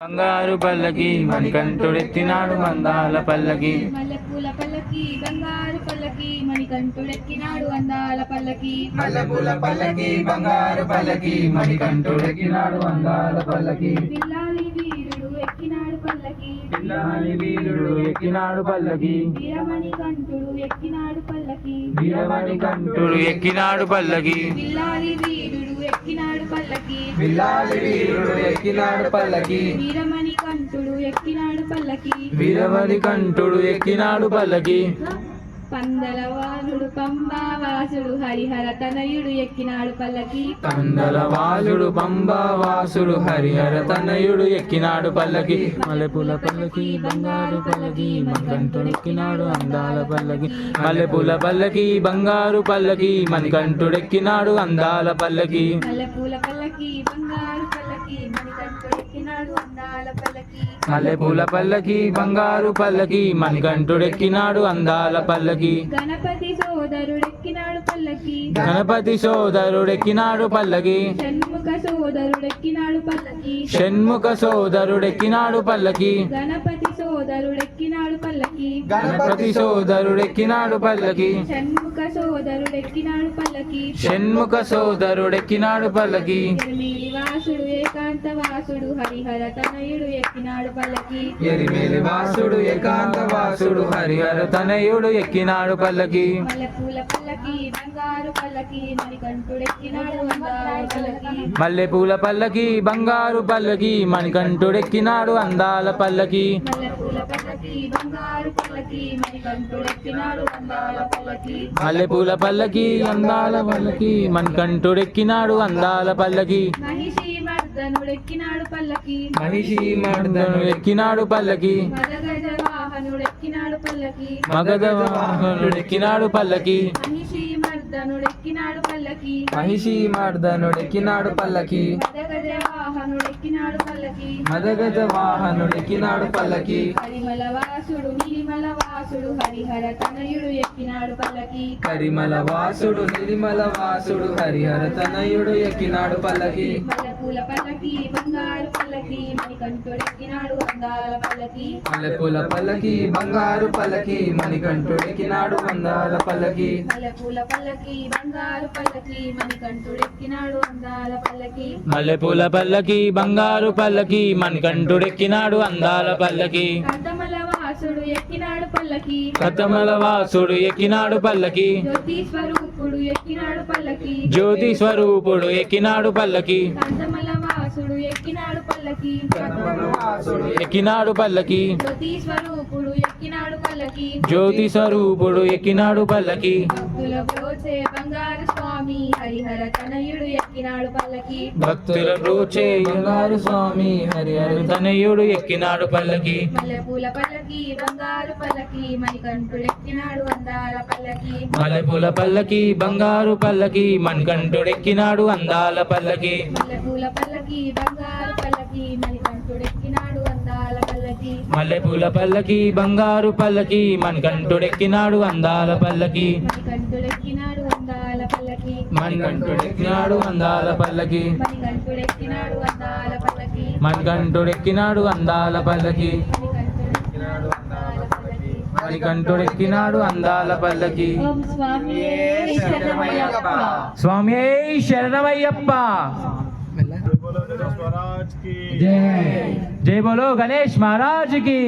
బంగారు పల్లకి మణికంఠుడెత్తినాడు అందాల పల్లకి. మల్లెపూల పల్లకి బంగారు పల్లకి మణికంఠుడెక్కినాడు అందాల పల్లకి. మల్లెపూల పల్లకి బంగారు పల్లకి మణికంఠుడెక్కినాడు అందాల పల్లకి. పిల్లాలి వీరుడు ఎక్కినాడు పల్లకి. పిల్లాలి వీరుడు ఎక్కినాడు పల్లకి. వీరమణికంఠుడు ఎక్కినాడు పల్లకి. వీరమణికంఠుడు ఎక్కినాడు పల్లకి. పిల్లాలి వీరుడు ఎక్కినాడు పల్లకి. పిల్లాలి వీరుడు ఎక్కినాడు పల్లకి. వీరమణికంఠుడు ఎక్కినాడు పల్లకి. వీరమణికంఠుడు ఎక్కినాడు పల్లకి. పందలవాసుడు పంబావాసుడు హరిహర తనయుడు ఎక్కినాడు పల్లకి. పందలవాసుడు పంబావాసుడు హరిహర తనయుడు ఎక్కినాడు పల్లకి. మల్లెపూల పల్లకి బంగారు పల్లకి మణికంఠుడెక్కినాడు అందాల పల్లకి. మల్లెపూల పల్లకి బంగారు పల్లకి మణికంఠుడెక్కినాడు అందాల పల్లకి. మల్లెపూల పల్లకి బంగారు పల్లకి మణికంఠుడెక్కినాడు అందాల పల్లకి. మల్లెపూల పల్లకి బంగారు పల్లకి మణికంఠుడెక్కినాడు అందాల పల్లకి. గణపతి సోదరుడెక్కినాడు పల్లకి. గణపతి సోదరుడెక్కినాడు పల్లకి. షణ్ముఖ సోదరుడెక్కినాడు పల్లకి. షణ్ముఖ సోదరుడెక్కినాడు పల్లకి. గణపతి సోదరుడెక్కినాడు పల్లకి. గణపతి సోదరుడెక్కినాడు పల్లకి. షణ్ముఖ సోదరుడెక్కినాడు పల్లకి. షణ్ముఖ సోదరుడెక్కినాడు పల్లకి. ఎరిమేలి వాసుడు ఏకాంత వాసుడు హరిహర తనయుడు ఎక్కినాడు పల్లకి. ఎరిమేలి వాసుడు ఏకాంత వాసుడు హరిహర తనయుడు ఎక్కినాడు పల్లకి. మల్లెపూల పల్లకి బంగారు పల్లకి మణికంఠుడెక్కినాడు అందాల పల్లకి. మల్లెపూల పల్లకి బంగారు పల్లకి మణికంఠుడెక్కినాడు అందాల పల్లకి. మల్లెపూల పల్లకి బంగారు పల్లకి మణికంఠుడెక్కినాడు అందాల పల్లకి. మల్లెపూల పల్లకి అందాల పల్లకి మణికంఠుడెక్కినాడు అందాల పల్లకి. మహిషి మర్దనుడెక్కినాడు పల్లకి. మహిషి మర్దను ఎక్కినాడు పల్లకి. మదగజ వాహనుడెక్కినాడు పల్లకి. మగధ వాహనుడెక్కినాడు పల్లకి. మహిషి మర్దనుడెక్కినాడు పల్లకి. మహిషి మర్దనుడెక్కినాడు పల్లకి. మదగజ వాహనుడెక్కినాడు పల్లకి. మదగజ వాహనుడెక్కినాడు పల్లకి. పరిమళ వాసుడు నిర్మల వాసుడు హరిహర తనయుడు ఎక్కినాడు పల్లకి. పరిమళ వాసుడు నిర్మల వాసుడు హరిహర తనయుడు ఎక్కినాడు పల్లకి. మల్లెపూల పల్లకి బంగారు పల్లకి మణికంఠుడెక్కినాడు అందాల పల్లకి. మల్లెపూల పల్లకి బంగారు పల్లకి మణికంఠుడెక్కినాడు అందాల పల్లకి. మల్లెపూల పల్లకి బంగారు పల్లకి మణికంఠుడెక్కినాడు అందాల పల్లకి. మల్లెపూల పల్లకి బంగారు పల్లకి మణికంఠుడెక్కినాడు అందాల పల్లకి. కర్దమల వాసుడు ఎక్కినాడు పల్లకి. కతమల వాసుడు ఎక్కినాడు పల్లకి. జ్యోతి స్వరూపుడు ఎక్కినాడు పల్లకి. జ్యోతి స్వరూపుడు ఎక్కినాడు పల్లకి. కర్దమల వాసుడు ఎక్కినాడు పల్లకి. ఎక్కినాడు పల్లకి. జ్యోతి స్వరూపుడు ఎక్కినాడు పల్లకి. జ్యోతి స్వరూపుడు ఎక్కినాడు పల్లకి. భక్తుల బ్రోచే బంగారు స్వామి హరిహర తనయుడు ఎక్కినాడు పల్లకి. భక్తుల రోచే బంగారు స్వామి హరిహర తనయుడు ఎక్కినాడు పల్లకి. మల్లెపూల పల్లకి బంగారు పల్లకి మణికంఠుడెక్కినాడు అందాల పల్లకి. మల్లెపూల పల్లకి బంగారు పల్లకి మణికంఠుడెక్కినాడు అందాల పల్లకి. మల్లెపూల పల్లకి బంగారు పల్లకి మణికంఠుడెక్కినాడు అందాల పల్లకి. మల్లెపూల పల్లకి బంగారు పల్లకి మణికంఠుడెక్కినాడు అందాల పల్లకి. మణికంఠుడెక్కినాడు అందాల పల్లకి. మణికంఠుడెక్కినాడు అందాల పల్లకి. మణికంఠుడెక్కినాడు అందాల పల్లకి. మణికంఠుడెక్కినాడు అందాల పల్లకి. మణికంఠుడెక్కినాడు అందాల పల్లకి. ఓం స్వామియే శరణమయ్యప్ప. స్వామి శరణమయ్యప్ప. జై జై బోలో గణేష్ మహారాజ్ కి.